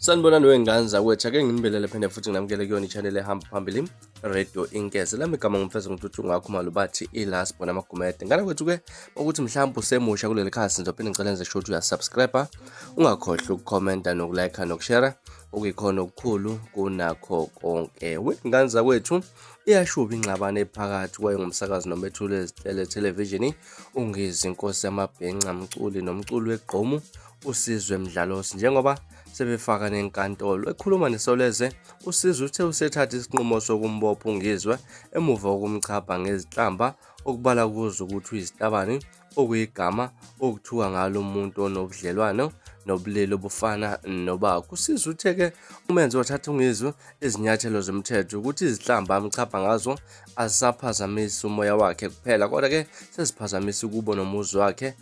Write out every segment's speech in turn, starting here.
Sanibonani wengane zakwethu, ake nginibelele phinde futhi nginamukele kuyona i-channel ehamba phambili Radio Inkezi. Lami igama ngumfeza ngithuthi ngakho malo bathi iLasbo namagumede. Ngana kwethu-ke ukuthi mhlawumbe usemusha kuleli khasi ngizophinde ngicela nje shothi uya-subscribe, ungakhohlwa ukukhomenta nokulike nokushare, okuyikhona okukhulu kunakho konke. Wengane zakwethu, iyashuba ingxabano ephakathi kwayo ngumsakazi noma ethule ezitele television ungizi inkosi yamabhenca mculi nomculi weGqomu uSizwe Mdlalosi, njengoba sebefaka nenkantolo ekhuluma neSoleze. uSizwe uthe usethatha isinqumo sokumbopha uNgizwe emuva kokumchapha ngezihlamba okubala kuzo ukuthi uyisitabani, okuyigama okuthiwa ngalo umuntu onobudlelwano nobulili obufana nobakho. uSizwe uthe-ke umenzi wathatha uNgizwe izinyathelo zomthetho ukuthi izihlamba amchapha ngazo azisaphazamisi umoya wakhe kuphela, kodwa-ke seziphazamisa ukubo nomuzi wakhe,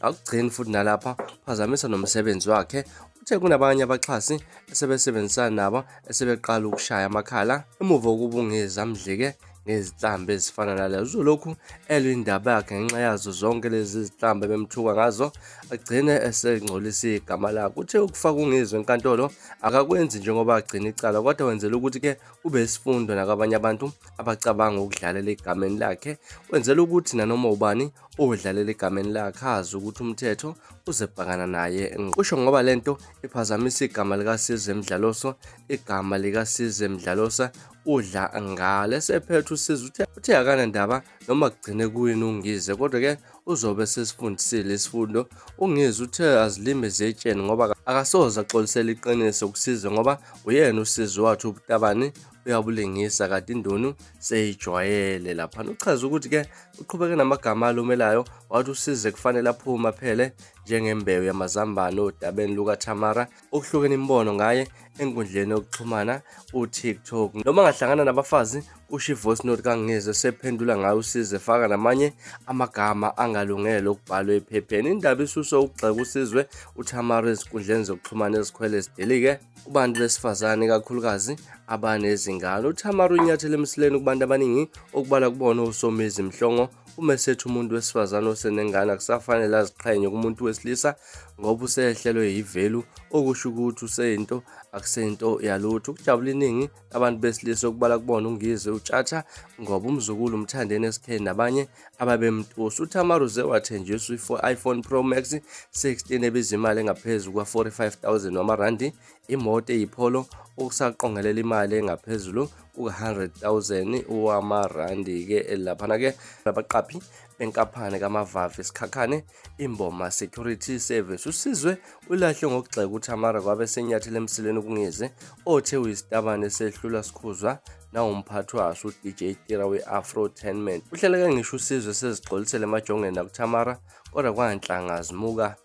akugcini futhi nalapha phazamisa nomsebenzi wakhe. Uthe kunabanye abaxhasi esebesebenzisana nabo esebeqala ukushaya amakhala emuva kokuba uNgizwe amdlike ngezihlamba ezifana nalezo. Lokhu elwe indaba yakhe ngenxa yazo zonke lezi zihlamba bemthuka ngazo, agcine esengcolisa igama lakhe. Uthe ukufaka uNgizwe enkantolo akakwenzi njengoba agcina icala, kodwa wenzela ukuthi-ke kube isifundo nakwabanye abantu abacabanga ukudlalela egameni lakhe. Wenzela ukuthi nanoma ubani odlalela egameni lakhe azi ukuthi umthetho uzebhekana naye. Kusho ngoba lento iphazamisa igama likaSizwe Mdlalosi, igama likaSizwe Mdlalosi udla ngale. Sephethe uSizwe uthe akanandaba noma kugcine kuyini uNgizwe, kodwa-ke uzobe sesifundisile isifundo. uNgizwe uthe azilime zetsheni ngoba akasoze axolisele iqiniso kuSizwe ngoba uyena uSizwe wathi ubutabani uyabulingisa kanti indunu seyijwayele lapha. Uchaza ukuthi-ke uqhubeke namagama alumelayo, wathi uSizwe kufanele aphume aphele njengembewu yamazambane odabeni lukaThamara. Okuhlukene imibono ngaye enkundleni yokuxhumana uTikTok, noma ngahlangana nabafazi usho ivoice note kaNgizwe sephendula ngayo uSizwe efaka namanye amagama angalungele ukubhalwa ephepheni. Indaba isuso ukugxeka uSizwe uThamara ezinkundleni zokuxhumana ezikhwele zidelike kubantu besifazane kakhulukazi abanezingane. uThamara unyathele emsileni kubantu abaningi okubala kubona uSomizi Mhlongo umesethu umuntu wesifazane osenengane akusafanele aziqhenye kumuntu wesilisa ngoba usehlelwe yivelu, okusho ukuthi useyinto akusento yalutho. Ukujabula iningi abantu besilisa okubala kubona uNgizwe utshatsha ngoba umzukulu umthandeni SK nabanye ababemtusa. uThamara uze wathenjiswa i-iPhone Pro Max 16 ebiza imali engaphezu kwa-45,000 wamarandi, imoto eyiPolo okusaqongelela imali engaphezulu kuka-100,000 wamarandi-ke laphana-ke abaqaphi benkaphane kamavavi Sikhakhane Imboma Security Service. uSizwe ulahle ngokugxeka uThamara kwabe senyathela emsileni kuNgizwe othe uyisitabane esehlula sikhuzwa nawumphathi waso uDJ Tira we-Afrotainment. Uhleleke ngisho uSizwe sezigcolisele emajongeni nakuThamara, kodwa kwanhlanga azimuka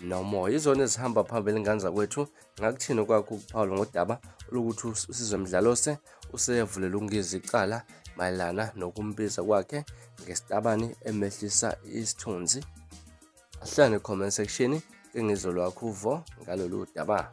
nomoya. Izona ezihamba phambili ngane zakwethu, ngakuthini kwakho ukuphawula ngodaba lokuthi uSizwe Mdlalosi useyavulela uNgizwe icala mayelana nokumbiza kwakhe ngesitabani emehlisa isithunzi. Ahlane comment section ngizwe lwakho uvo ngalolu daba.